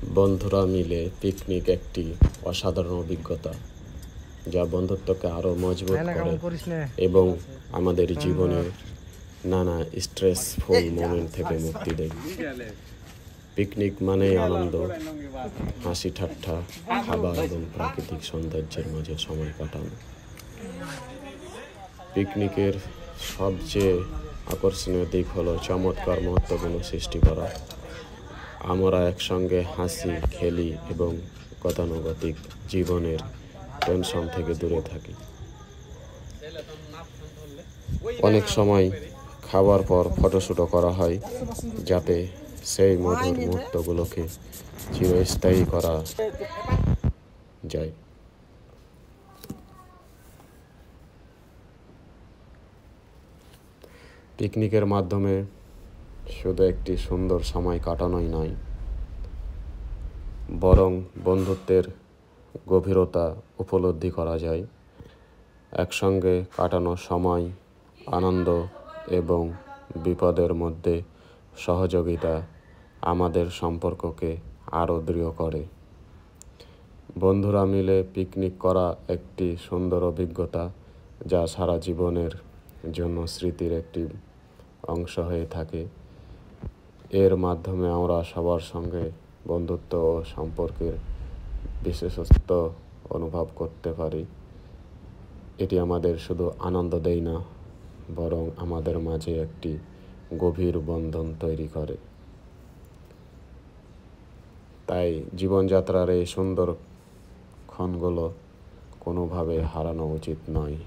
বন্ধুরা মিলে পিকনিক একটি অসাধারণ অভিজ্ঞতা, যা বন্ধুত্বকে আরও মজবুত করে এবং আমাদের জীবনের নানা স্ট্রেসফুল মোমেন্ট থেকে মুক্তি দেয়। পিকনিক মানেই আনন্দ, হাসি ঠাট্টা, খাবার এবং প্রাকৃতিক সৌন্দর্যের মাঝে সময় কাটানো। পিকনিকের সবচেয়ে আকর্ষণীয় দিক হলো চমৎকার মুহূর্তগুলো সৃষ্টি করা। আমরা একসঙ্গে হাসি, খেলি এবং গতানুগতিক জীবনের টেনশন থেকে দূরে থাকি। অনেক সময় খাওয়ার পর ফটোশ্যুটও করা হয়, যাতে সেই মধুর মুহূর্তগুলোকে চিরস্থায়ী করা যায়। পিকনিকের মাধ্যমে শুধু একটি সুন্দর সময় কাটানোই নয়, বরং বন্ধুত্বের গভীরতা উপলব্ধি করা যায়। একসঙ্গে কাটানো সময়, আনন্দ এবং বিপদের মধ্যে সহযোগিতা আমাদের সম্পর্ককে আরও দৃঢ় করে। বন্ধুরা মিলে পিকনিক করা একটি সুন্দর অভিজ্ঞতা, যা সারা জীবনের জন্য স্মৃতির একটি অংশ হয়ে থাকে। এর মাধ্যমে আমরা সবার সঙ্গে বন্ধুত্ব ও সম্পর্কের বিশেষত্ব অনুভব করতে পারি। এটি আমাদের শুধু আনন্দ দেয় না, বরং আমাদের মাঝে একটি গভীর বন্ধন তৈরি করে। তাই জীবনযাত্রার এই সুন্দর ক্ষণগুলো কোনোভাবে হারানো উচিত নয়।